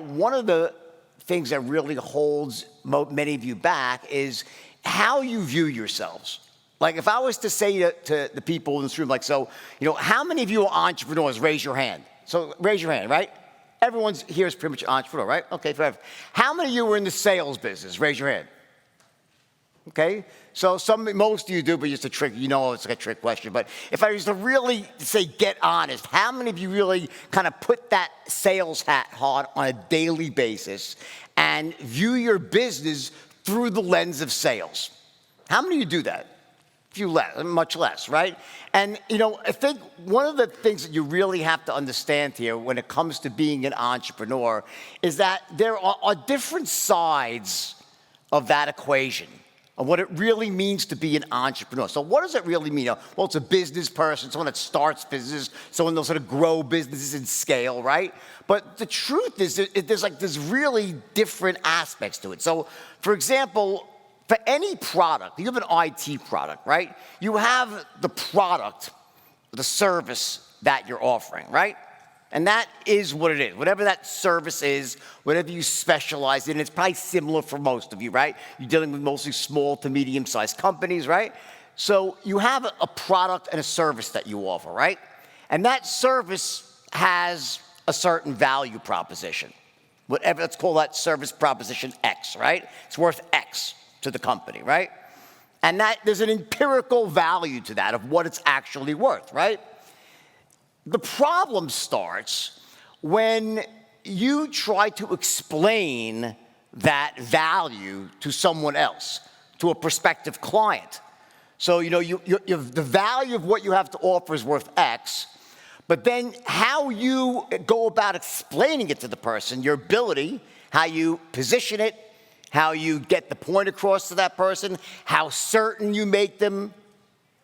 one of the things that really holds many of you back is how you view yourselves. Like if I was to say to the people in this room, like, so, how many of you are entrepreneurs? Raise your hand. So raise your hand, right? Everyone's here is pretty much an entrepreneur, right? Okay, forever. How many of you were in the sales business? Raise your hand. Okay, so most of you do, but just a trick, it's like a trick question. But if I was to really say get honest, how many of you really kind of put that sales hat on a daily basis and view your business through the lens of sales? How many of you do that? Few less, much less, right? And, I think one of the things that you really have to understand here when it comes to being an entrepreneur is that there are different sides of that equation of what it really means to be an entrepreneur. So what does it really mean? Well, it's a business person, someone that starts business, someone that'll sort of grow businesses and scale, right? But the truth is there's really different aspects to it. So, for example, for any product, you have an IT product, right? You have the product, the service that you're offering, right? And that is what it is. Whatever that service is, whatever you specialize in, it's probably similar for most of you, right? You're dealing with mostly small to medium-sized companies, right? So you have a product and a service that you offer, right? And that service has a certain value proposition. Whatever, let's call that service proposition X, right? It's worth X to the company, right? And that there's an empirical value to that of what it's actually worth, right? The problem starts when you try to explain that value to someone else, to a prospective client. So, the value of what you have to offer is worth X, but then how you go about explaining it to the person, your ability, how you position it, how you get the point across to that person, how certain you make them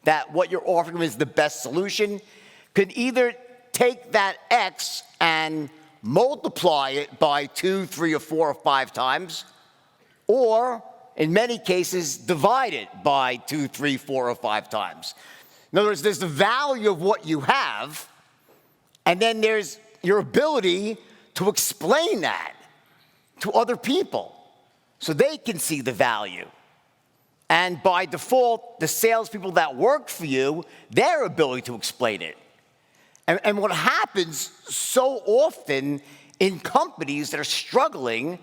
that what you're offering them is the best solution, could either take that X and multiply it by 2, 3, or 4, or 5 times, or in many cases, divide it by 2, 3, 4, or 5 times. In other words, there's the value of what you have, and then there's your ability to explain that to other people so they can see the value. And by default, the salespeople that work for you, their ability to explain it. And what happens so often in companies that are struggling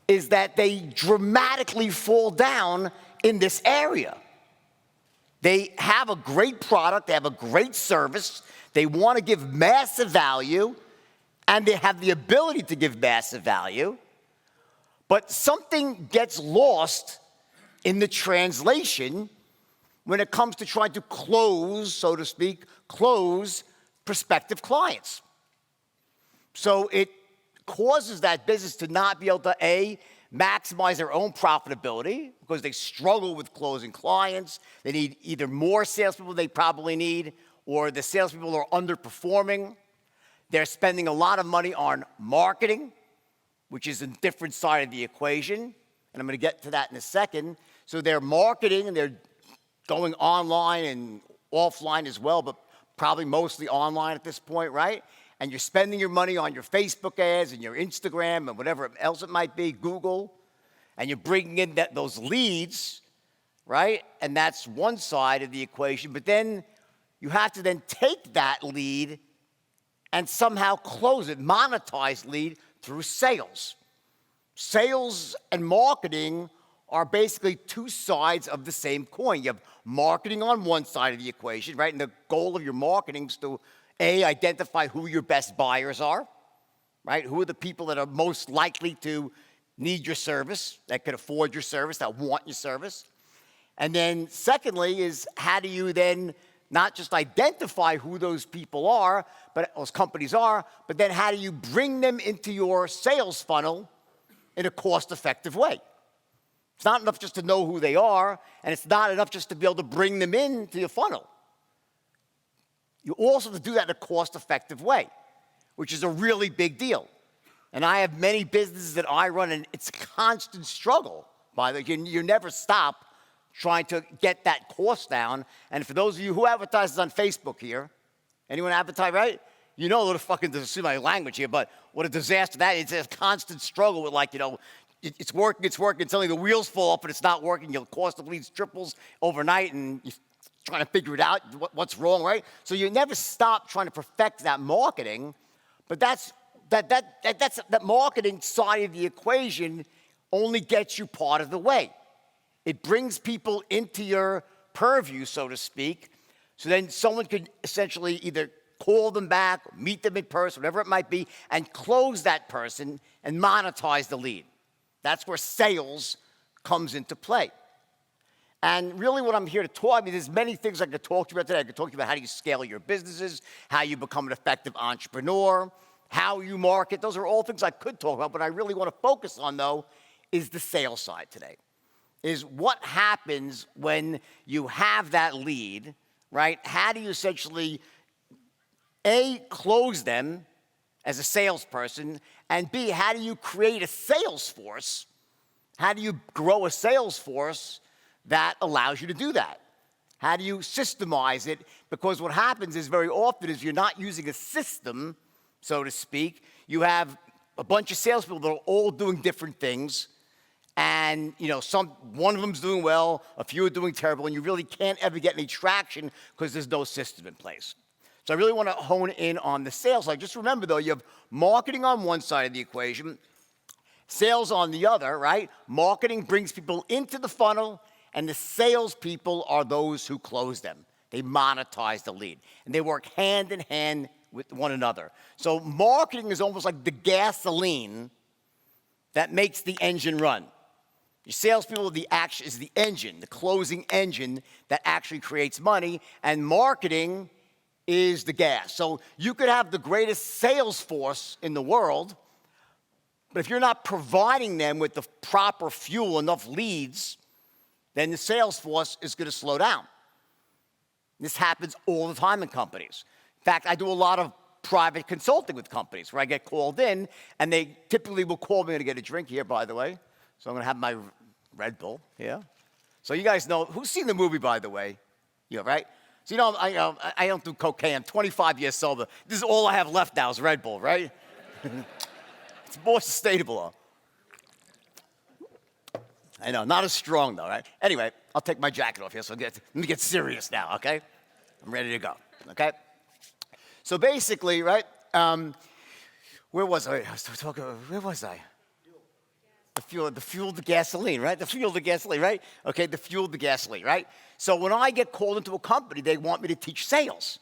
is that they dramatically fall down in this area. They have a great product, they have a great service, they want to give massive value, and they have the ability to give massive value, but something gets lost in the translation when it comes to trying to close, so to speak, prospective clients. So it causes that business to not be able to, A, maximize their own profitability because they struggle with closing clients. They need either more salespeople they probably need, or the salespeople are underperforming. They're spending a lot of money on marketing, which is a different side of the equation. And I'm going to get to that in a second. So they're marketing and they're going online and offline as well, but probably mostly online at this point, right? And you're spending your money on your Facebook ads and your Instagram and whatever else it might be, Google, and you're bringing in those leads, right? And that's one side of the equation. But then you have to then take that lead and somehow close it, monetize lead through sales. Sales and marketing are basically two sides of the same coin. You have marketing on one side of the equation, right? And the goal of your marketing is to, A, identify who your best buyers are, right? Who are the people that are most likely to need your service, that could afford your service, that want your service. And then secondly is how do you then not just identify who those people are, but those companies are, but then how do you bring them into your sales funnel in a cost-effective way? It's not enough just to know who they are, and it's not enough just to be able to bring them into your funnel. You also have to do that in a cost-effective way, which is a really big deal. And I have many businesses that I run, and it's a constant struggle. By the way, you never stop trying to get that cost down. And for those of you who advertises on Facebook here, anyone advertise, right? you know what a fucking, excuse my language here, but what a disaster that is. It's a constant struggle with like, it's working, suddenly the wheels fall off and it's not working. Your cost of leads triples overnight and you're trying to figure it out, what's wrong, right? So you never stop trying to perfect that marketing, but that marketing side of the equation only gets you part of the way. It brings people into your purview, so to speak, so then someone could essentially either call them back, meet them in person, whatever it might be, and close that person and monetize the lead. That's where sales comes into play. And really what I'm here to talk, there's many things I could talk to you about today. I could talk to you about how you scale your businesses, how you become an effective entrepreneur, how you market. Those are all things I could talk about, but I really want to focus on, though, is the sales side today. Is what happens when you have that lead, right? How do you essentially, A, close them as a salesperson, and B, how do you create a sales force? How do you grow a sales force that allows you to do that? How do you systemize it? Because what happens is very often is you're not using a system, so to speak. You have a bunch of salespeople that are all doing different things. And one of them's doing well, a few are doing terrible, and you really can't ever get any traction because there's no system in place. So I really want to hone in on the sales side. Just remember, though, you have marketing on one side of the equation, sales on the other, right? Marketing brings people into the funnel, and the salespeople are those who close them. They monetize the lead, and they work hand in hand with one another. So marketing is almost like the gasoline that makes the engine run. Your salespeople is the engine, the closing engine that actually creates money, and marketing is the gas. So you could have the greatest sales force in the world, but if you're not providing them with the proper fuel, enough leads, then the sales force is going to slow down. This happens all the time in companies. In fact, I do a lot of private consulting with companies where I get called in, and they typically will call me to get a drink here, by the way. So I'm going to have my Red Bull here. So you guys know, who's seen the movie, by the way? Yeah, right? So I don't do cocaine. I'm 25 years sober. This is all I have left now is Red Bull, right? It's more sustainable, though. I know, not as strong, though, right? Anyway, I'll take my jacket off here, so let me get serious now, okay? I'm ready to go, okay? So basically, right, where was I? Where was I? The fuel, the gasoline, right? The fuel, the gasoline, right? Okay, the fuel, the gasoline, right? So when I get called into a company, they want me to teach sales,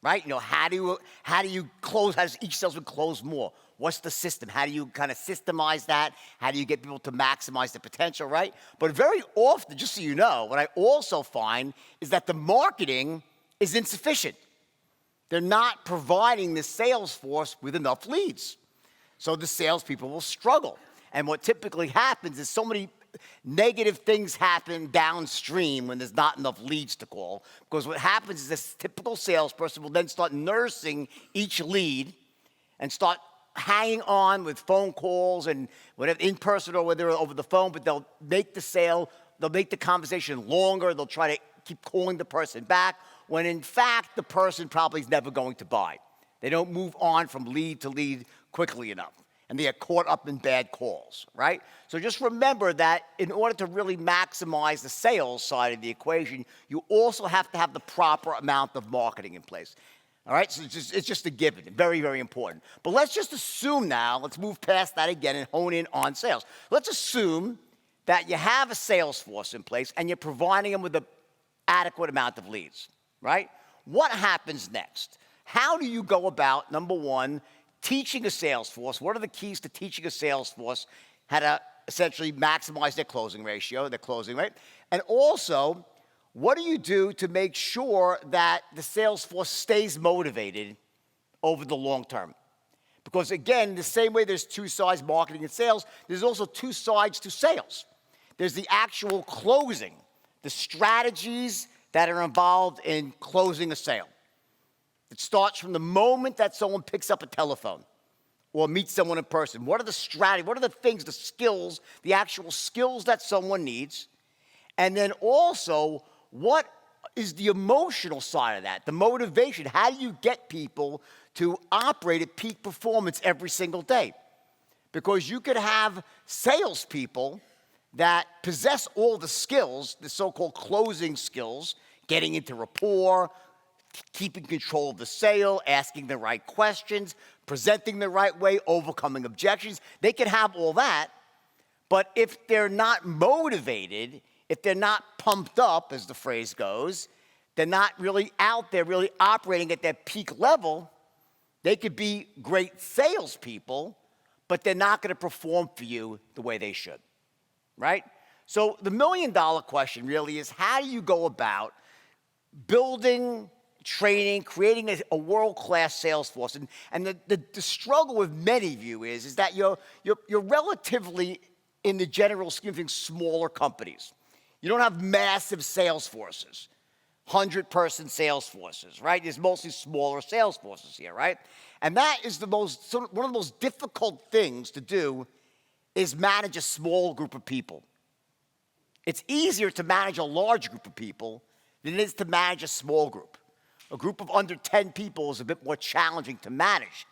right? How do you close? How does each salesman close more? What's the system? How do you kind of systemize that? How do you get people to maximize the potential, right? But very often, just so you know, what I also find is that the marketing is insufficient. They're not providing the sales force with enough leads. So the salespeople will struggle. And what typically happens is so many negative things happen downstream when there's not enough leads to call. Because what happens is this typical salesperson will then start nursing each lead and start hanging on with phone calls and whatever, in person or whether over the phone, but they'll make the sale, they'll make the conversation longer, they'll try to keep calling the person back, when in fact the person probably is never going to buy. They don't move on from lead to lead quickly enough. And they get caught up in bad calls, right? So just remember that in order to really maximize the sales side of the equation, you also have to have the proper amount of marketing in place. All right, so it's just a given, very, very important. But let's just assume now, let's move past that again and hone in on sales. Let's assume that you have a sales force in place and you're providing them with an adequate amount of leads, right? What happens next? How do you go about, number one, teaching a sales force? What are the keys to teaching a sales force how to essentially maximize their closing ratio, their closing rate? And also, what do you do to make sure that the sales force stays motivated over the long term? Because again, the same way there's two sides, marketing and sales, there's also two sides to sales. There's the actual closing, the strategies that are involved in closing a sale. It starts from the moment that someone picks up a telephone or meets someone in person. What are the strategies? What are the things, the skills, the actual skills that someone needs? And then also, what is the emotional side of that, the motivation. How do you get people to operate at peak performance every single day? Because you could have salespeople that possess all the skills, the so-called closing skills, getting into rapport, keeping control of the sale, asking the right questions, presenting the right way, overcoming objections. They can have all that, but if they're not motivated, if they're not pumped up, as the phrase goes, they're not really out there, really operating at their peak level, they could be great salespeople, but they're not going to perform for you the way they should, right? So the million-dollar question really is, how do you go about building, training, creating a world-class sales force? And the struggle with many of you is that you're relatively, in the general scheme of things, smaller companies. You don't have massive sales forces, 100-person sales forces, right? There's mostly smaller sales forces here, right? And that is one of the most difficult things to do is manage a small group of people. It's easier to manage a large group of people than it is to manage a small group. A group of under 10 people is a bit more challenging to manage.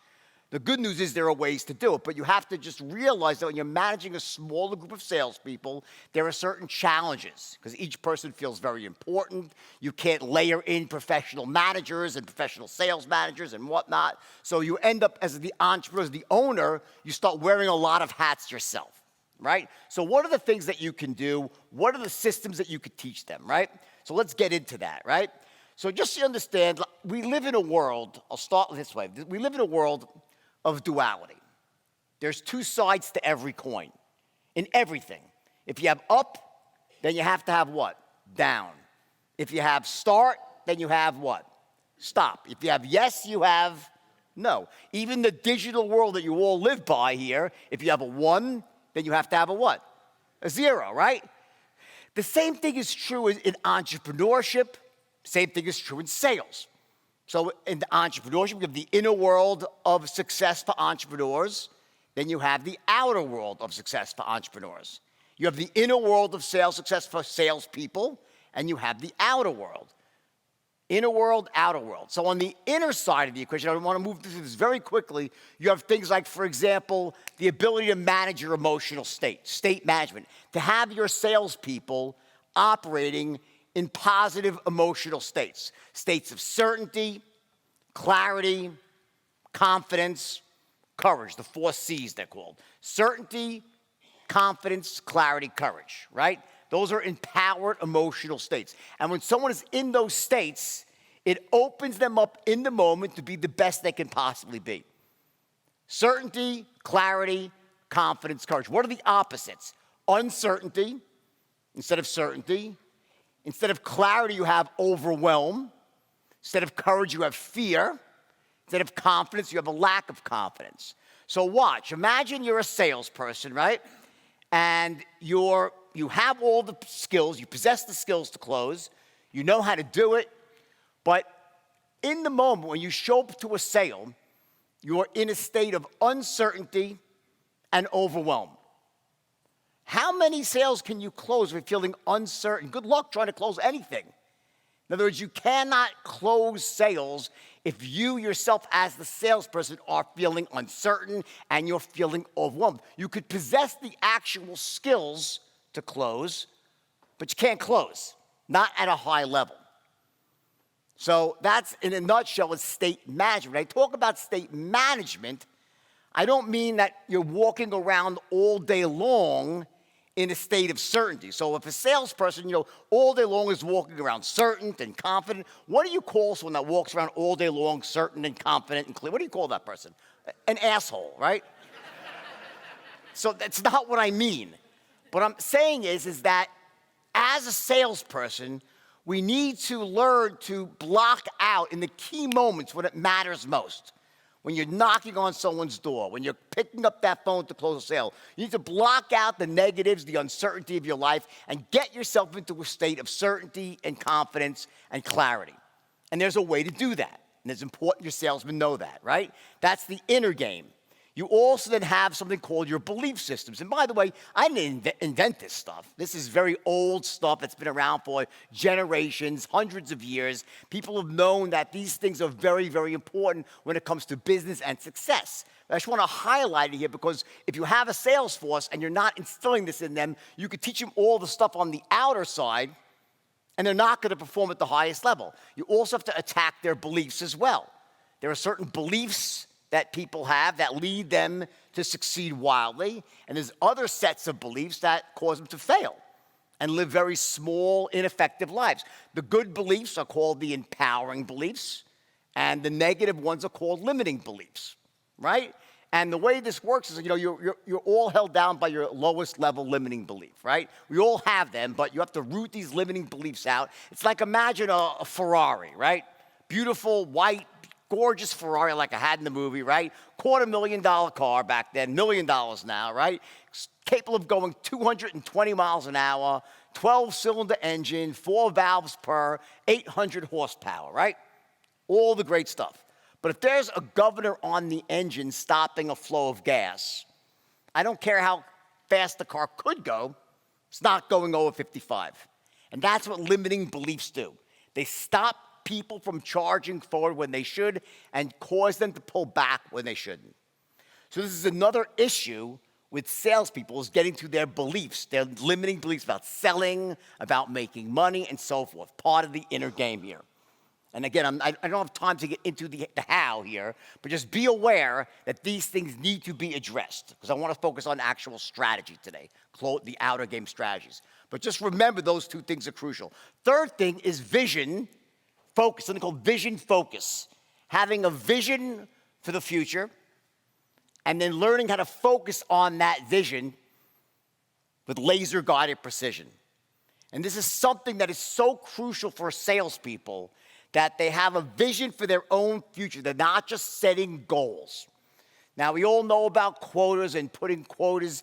The good news is there are ways to do it, but you have to just realize that when you're managing a smaller group of salespeople, there are certain challenges because each person feels very important. You can't layer in professional managers and professional sales managers and whatnot. So you end up as the entrepreneur, as the owner, you start wearing a lot of hats yourself, right? So what are the things that you can do? What are the systems that you could teach them, right? So let's get into that, right? So just so you understand, we live in a world, I'll start this way. We live in a world of duality. There's two sides to every coin, in everything. If you have up, then you have to have what? Down. If you have start, then you have what? Stop. If you have yes, you have no. Even the digital world that you all live by here, if you have a 1, then you have to have a what? A 0, right? The same thing is true in entrepreneurship. Same thing is true in sales. So in entrepreneurship, you have the inner world of success for entrepreneurs. Then you have the outer world of success for entrepreneurs. You have the inner world of sales success for salespeople, and you have the outer world. Inner world, outer world. So on the inner side of the equation, I want to move through this very quickly. You have things like, for example, the ability to manage your emotional state management, to have your salespeople operating in positive emotional states of certainty, clarity, confidence, courage, the 4 C's they're called. Certainty, confidence, clarity, courage, right? Those are empowered emotional states. And when someone is in those states, it opens them up in the moment to be the best they can possibly be. Certainty, clarity, confidence, courage. What are the opposites? Uncertainty instead of certainty. Instead of clarity, you have overwhelm. Instead of courage, you have fear. Instead of confidence, you have a lack of confidence. So watch. Imagine you're a salesperson, right? And you have all the skills. You possess the skills to close. You know how to do it. But in the moment when you show up to a sale, you're in a state of uncertainty and overwhelm. How many sales can you close with feeling uncertain? Good luck trying to close anything. In other words, you cannot close sales if you yourself as the salesperson are feeling uncertain and you're feeling overwhelmed. You could possess the actual skills to close, but you can't close, not at a high level. So that's, in a nutshell, is state management. When I talk about state management, I don't mean that you're walking around all day long in a state of certainty. So if a salesperson, all day long is walking around certain and confident, what do you call someone that walks around all day long certain and confident and clear? What do you call that person? An asshole, right? So that's not what I mean. What I'm saying is that as a salesperson, we need to learn to block out in the key moments when it matters most. When you're knocking on someone's door, when you're picking up that phone to close a sale, you need to block out the negatives, the uncertainty of your life, and get yourself into a state of certainty and confidence and clarity. And there's a way to do that. And it's important your salesmen know that, right? That's the inner game. You also then have something called your belief systems. And by the way, I didn't invent this stuff. This is very old stuff that's been around for generations, hundreds of years. People have known that these things are very, very important when it comes to business and success. I just want to highlight it here because if you have a sales force and you're not instilling this in them, you could teach them all the stuff on the outer side, and they're not going to perform at the highest level. You also have to attack their beliefs as well. There are certain beliefs that people have that lead them to succeed wildly, and there's other sets of beliefs that cause them to fail and live very small, ineffective lives. The good beliefs are called the empowering beliefs, and the negative ones are called limiting beliefs, right? And the way this works is, you're all held down by your lowest level limiting belief, right? We all have them, but you have to root these limiting beliefs out. It's like imagine a Ferrari, right? Beautiful, white, gorgeous Ferrari like I had in the movie, right? $250,000 car back then, $1 million now, right? Capable of going 220 miles an hour, 12-cylinder engine, 4 valves per, 800 horsepower, right? All the great stuff. But if there's a governor on the engine stopping a flow of gas, I don't care how fast the car could go, it's not going over 55. And that's what limiting beliefs do. They stop people from charging forward when they should and cause them to pull back when they shouldn't. So this is another issue with salespeople, is getting to their beliefs, their limiting beliefs about selling, about making money, and so forth. Part of the inner game here. And again, I don't have time to get into the how here, but just be aware that these things need to be addressed, because I want to focus on actual strategy today, the outer game strategies. But just remember those two things are crucial. Third thing is vision focus, something called vision focus. Having a vision for the future and then learning how to focus on that vision with laser-guided precision. And this is something that is so crucial for salespeople, that they have a vision for their own future. They're not just setting goals. Now, we all know about quotas and putting quotas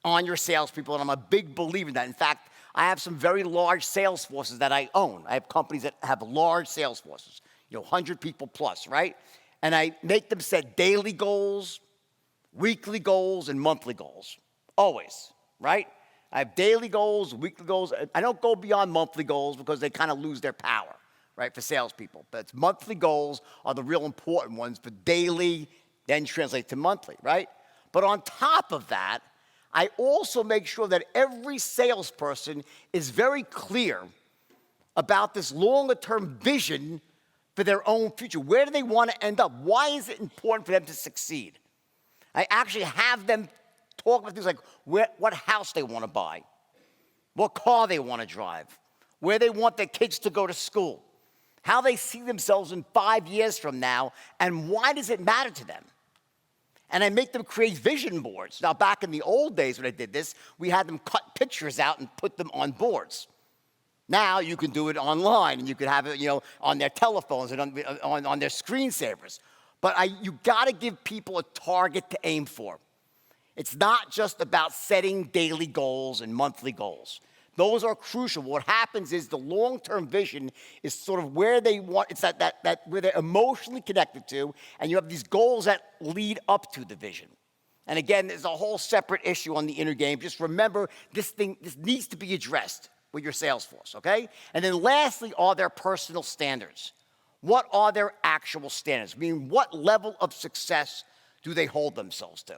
on your salespeople, and I'm a big believer in that. In fact, I have some very large sales forces that I own. I have companies that have large sales forces, 100 people plus, right? And I make them set daily goals, weekly goals, and monthly goals, always, right? I have daily goals, weekly goals. I don't go beyond monthly goals because they kind of lose their power, right, for salespeople. But monthly goals are the real important ones, but daily then translate to monthly, right? But on top of that, I also make sure that every salesperson is very clear about this longer-term vision for their own future. Where do they want to end up? Why is it important for them to succeed? I actually have them talk about things like what house they want to buy, what car they want to drive, where they want their kids to go to school, how they see themselves in 5 years from now, and why does it matter to them? And I make them create vision boards. Now, back in the old days when I did this, we had them cut pictures out and put them on boards. Now you can do it online, and you can have it, on their telephones and on their screensavers. But you got to give people a target to aim for. It's not just about setting daily goals and monthly goals. Those are crucial. What happens is the long-term vision is sort of where they want, it's that where they're emotionally connected to, and you have these goals that lead up to the vision. And again, there's a whole separate issue on the inner game. Just remember, this needs to be addressed with your sales force, okay? And then lastly are their personal standards. What are their actual standards? I mean, what level of success do they hold themselves to?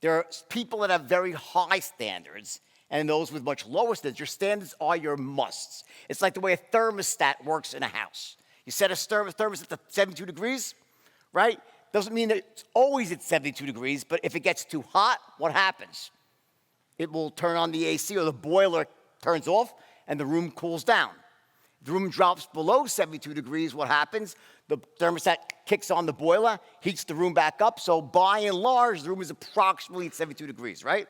There are people that have very high standards, and those with much lower standards. Your standards are your musts. It's like the way a thermostat works in a house. You set a thermostat to 72 degrees, right? Doesn't mean that it's always at 72 degrees, but if it gets too hot, what happens? It will turn on the AC, or the boiler turns off and the room cools down. If the room drops below 72 degrees, what happens? The thermostat kicks on the boiler, heats the room back up. So by and large, the room is approximately at 72 degrees, right?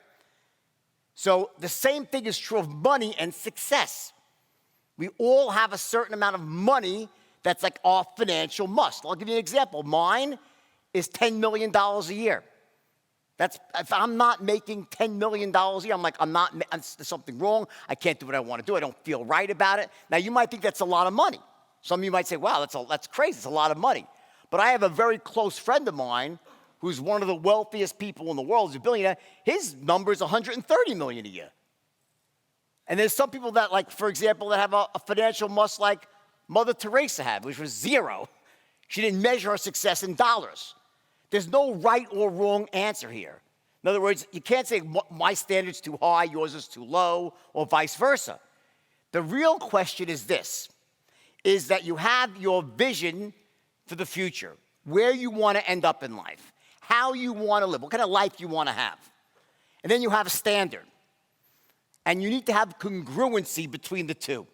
So the same thing is true of money and success. We all have a certain amount of money that's like our financial must. I'll give you an example. Mine is $10 million a year. If I'm not making $10 million a year, I'm like, there's something wrong. I can't do what I want to do. I don't feel right about it. Now, you might think that's a lot of money. Some of you might say, wow, that's crazy. It's a lot of money. But I have a very close friend of mine who's one of the wealthiest people in the world, is a billionaire, his number is 130 million a year. And there's some people that, like, for example, that have a financial must like Mother Teresa had, which was zero. She didn't measure her success in dollars. There's no right or wrong answer here. In other words, you can't say my standard's too high, yours is too low, or vice versa. The real question is this, is that you have your vision for the future, where you want to end up in life, how you want to live, what kind of life you want to have. And then you have a standard. And you need to have congruency between the two.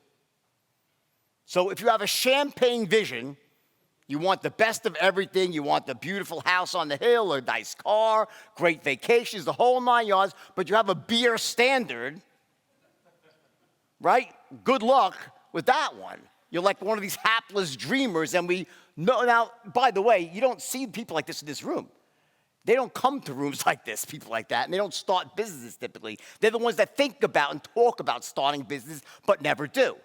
So if you have a champagne vision, you want the best of everything, you want the beautiful house on the hill, a nice car, great vacations, the whole 9 yards, but you have a beer standard, right? Good luck with that one. You're like one of these hapless dreamers, and we know now, by the way, you don't see people like this in this room. They don't come to rooms like this, people like that, and they don't start businesses typically. They're the ones that think about and talk about starting business, but never do.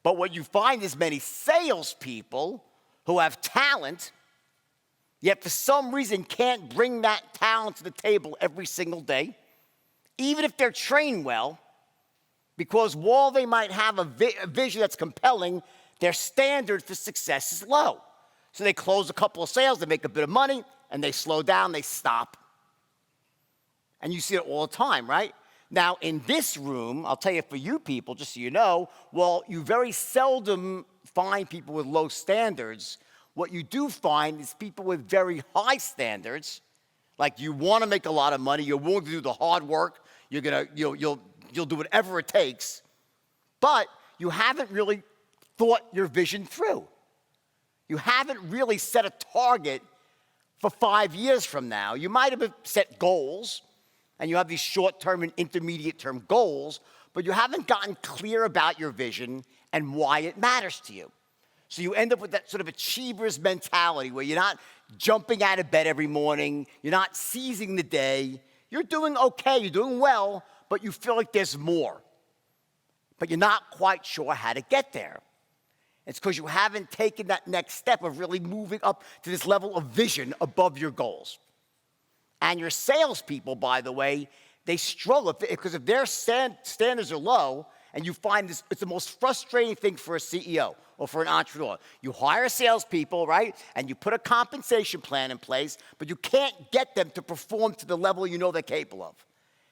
But what you find is many salespeople who have talent, yet for some reason can't bring that talent to the table every single day, even if they're trained well, because while they might have a vision that's compelling, their standard for success is low. So they close a couple of sales, they make a bit of money, and they slow down, they stop. And you see it all the time, right? Now, in this room, I'll tell you for you people, just so you know, well, you very seldom find people with low standards. What you do find is people with very high standards, like you want to make a lot of money, you're willing to do the hard work, you'll do whatever it takes, but you haven't really thought your vision through. You haven't really set a target for 5 years from now. You might have set goals, and you have these short-term and intermediate-term goals, but you haven't gotten clear about your vision and why it matters to you. So you end up with that sort of achiever's mentality where you're not jumping out of bed every morning, you're not seizing the day, you're doing okay, you're doing well, but you feel like there's more. But you're not quite sure how to get there. It's because you haven't taken that next step of really moving up to this level of vision above your goals. And your salespeople, by the way, they struggle because if their standards are low, and you find this, it's the most frustrating thing for a CEO or for an entrepreneur. You hire salespeople, right? And you put a compensation plan in place, but you can't get them to perform to the level you know they're capable of.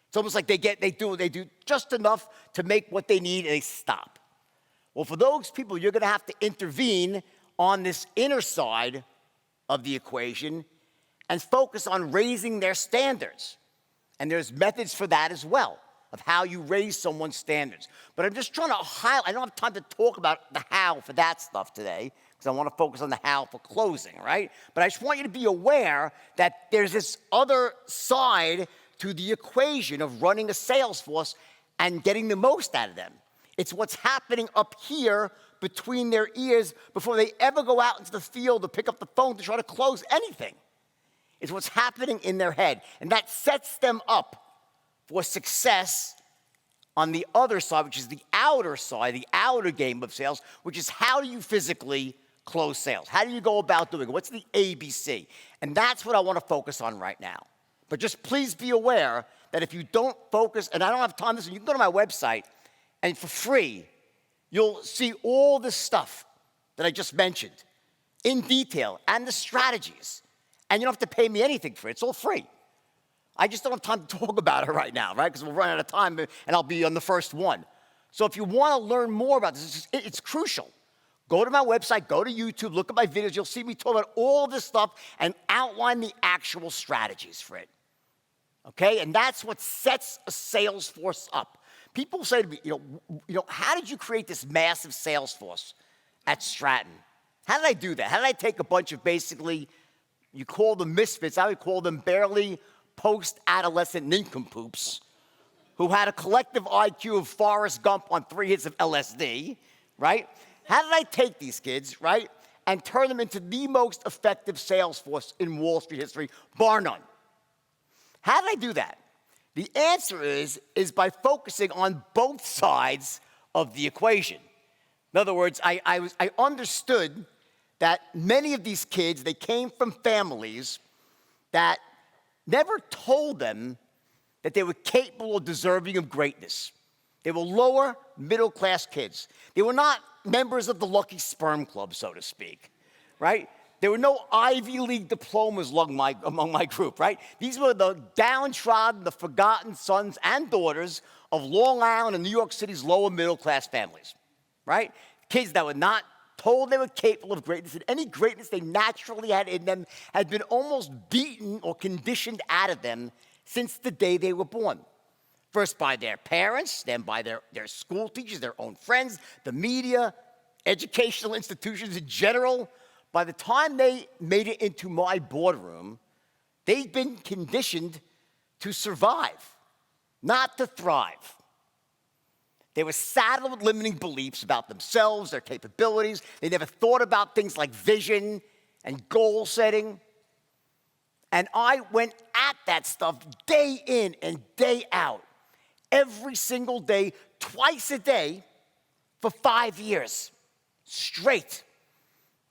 It's almost like they do just enough to make what they need and they stop. Well, for those people, you're going to have to intervene on this inner side of the equation and focus on raising their standards. And there's methods for that as well, of how you raise someone's standards. But I'm just trying to highlight, I don't have time to talk about the how for that stuff today, because I want to focus on the how for closing, right? But I just want you to be aware that there's this other side to the equation of running a sales force and getting the most out of them. It's what's happening up here between their ears before they ever go out into the field to pick up the phone to try to close anything. It's what's happening in their head. And that sets them up for success on the other side, which is the outer side, the outer game of sales, which is how do you physically close sales? How do you go about doing it? What's the ABC? And that's what I want to focus on right now. But just please be aware that if you don't focus, and I don't have time to listen, you can go to my website, and for free, you'll see all the stuff that I just mentioned in detail and the strategies. And you don't have to pay me anything for it. It's all free. I just don't have time to talk about it right now, right? Because we'll run out of time, and I'll be on the first one. So if you want to learn more about this, it's crucial. Go to my website, go to YouTube, look at my videos. You'll see me talk about all this stuff and outline the actual strategies for it. Okay? And that's what sets a sales force up. People say to me, how did you create this massive sales force at Stratton? How did I do that? How did I take a bunch of basically, you call them misfits, I would call them barely post-adolescent nincompoops who had a collective IQ of Forrest Gump on 3 hits of LSD, right? How did I take these kids, right, and turn them into the most effective sales force in Wall Street history, bar none? How did I do that? The answer is by focusing on both sides of the equation. In other words, I understood that many of these kids, they came from families that never told them that they were capable of deserving of greatness. They were lower middle class kids. They were not members of the Lucky Sperm Club, so to speak, right? There were no Ivy League diplomas among my group, right? These were the downtrodden, the forgotten sons and daughters of Long Island and New York City's lower middle class families, right? Kids that were not told they were capable of greatness, and any greatness they naturally had in them had been almost beaten or conditioned out of them since the day they were born. First by their parents, then by their school teachers, their own friends, the media, educational institutions in general. By the time they made it into my boardroom, they'd been conditioned to survive, not to thrive. They were saddled with limiting beliefs about themselves, their capabilities. They never thought about things like vision and goal setting. And I went at that stuff day in and day out, every single day, twice a day, for 5 years, straight,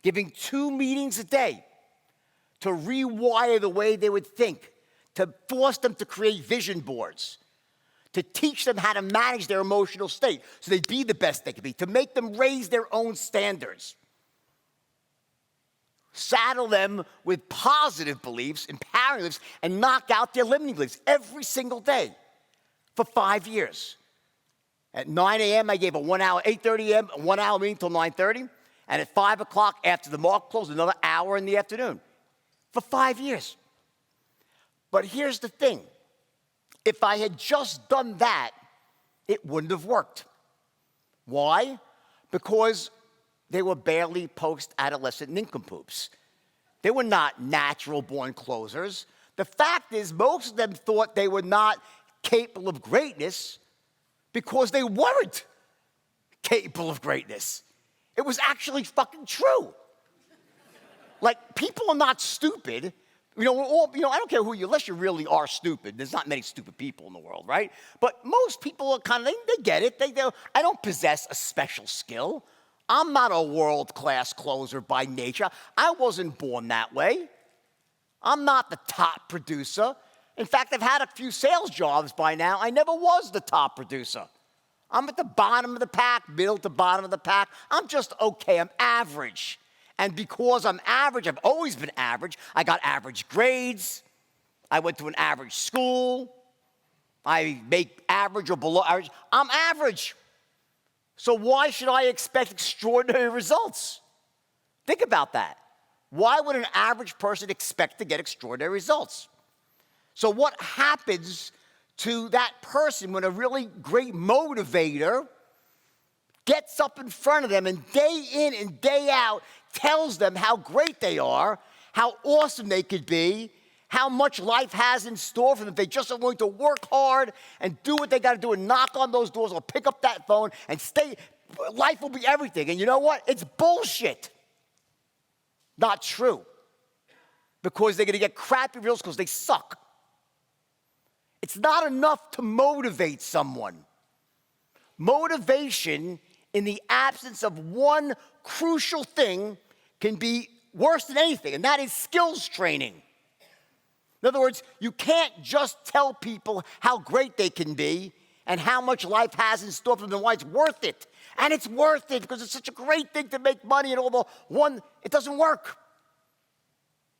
giving 2 meetings a day to rewire the way they would think, to force them to create vision boards, to teach them how to manage their emotional state so they'd be the best they could be, to make them raise their own standards. Saddle them with positive beliefs, empowering beliefs, and knock out their limiting beliefs every single day for 5 years. At 9 a.m., I gave a 1 hour, 8:30 a.m., a 1 hour meeting till 9:30. And at 5 o'clock after the market closed, another hour in the afternoon for 5 years. But here's the thing. If I had just done that, it wouldn't have worked. Why? Because they were barely post-adolescent nincompoops. They were not natural-born closers. The fact is, most of them thought they were not capable of greatness because they weren't capable of greatness. It was actually fucking true. Like, people are not stupid. We're all, I don't care who you, unless you really are stupid. There's not many stupid people in the world, right? But most people are kind of, they get it. I don't possess a special skill. I'm not a world-class closer by nature. I wasn't born that way. I'm not the top producer. In fact, I've had a few sales jobs by now. I never was the top producer. I'm at the bottom of the pack, middle to bottom of the pack. I'm just okay. I'm average. And because I'm average, I've always been average. I got average grades. I went to an average school. I make average or below average. I'm average. So why should I expect extraordinary results? Think about that. Why would an average person expect to get extraordinary results? So what happens to that person when a really great motivator gets up in front of them and day in and day out tells them how great they are, how awesome they could be, how much life has in store for them if they just are willing to work hard and do what they got to do and knock on those doors or pick up that phone and stay. Life will be everything. And you know what? It's bullshit. Not true. Because they're going to get crappy results because they suck. It's not enough to motivate someone. Motivation, in the absence of one crucial thing, can be worse than anything, and that is skills training. In other words, you can't just tell people how great they can be and how much life has in store for them and why it's worth it. And it's worth it because it's such a great thing to make money and all the one, it doesn't work.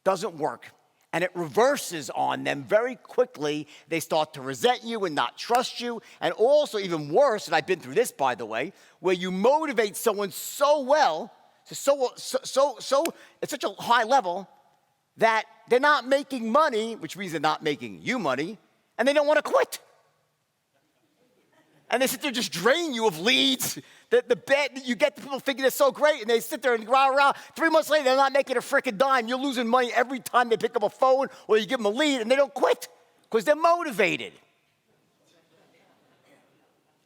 Doesn't work. And it reverses on them very quickly. They start to resent you and not trust you. And also, even worse, and I've been through this, by the way, where you motivate someone so well, so at such a high level, that they're not making money, which means they're not making you money, and they don't want to quit. And they sit there just drain you of leads. The bet that you get the people thinking they're so great, and they sit there and rah. 3 months later, they're not making a freaking dime. You're losing money every time they pick up a phone or you give them a lead, and they don't quit because they're motivated.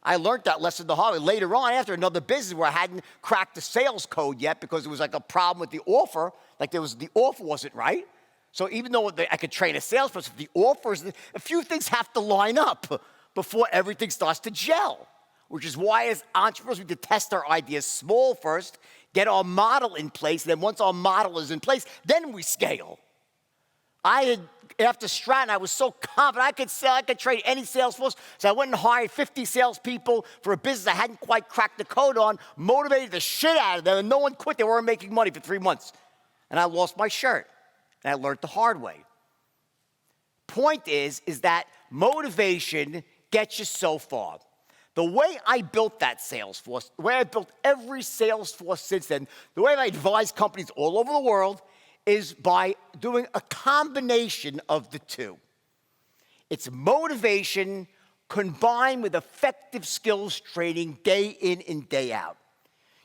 I learned that lesson the hard way later on after another business where I hadn't cracked the sales code yet because there was like a problem with the offer. Like the offer wasn't right. So even though I could train a salesperson, the offers, a few things have to line up before everything starts to gel, which is why as entrepreneurs we need to test our ideas small first, get our model in place, and then once our model is in place, then we scale. After Stratton, I was so confident I could sell, I could trade any sales force. So I went and hired 50 salespeople for a business I hadn't quite cracked the code on, motivated the shit out of them, and no one quit. They weren't making money for 3 months. And I lost my shirt. And I learned the hard way. Point is that motivation gets you so far. The way I built that sales force, the way I built every sales force since then, the way I advise companies all over the world is by doing a combination of the two. It's motivation combined with effective skills training day in and day out.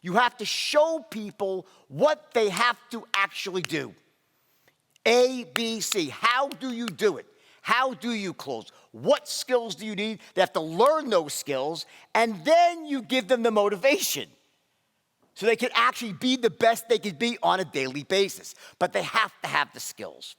You have to show people what they have to actually do. A, B, C. How do you do it? How do you close? What skills do you need? They have to learn those skills, and then you give them the motivation so they can actually be the best they can be on a daily basis. But they have to have the skills.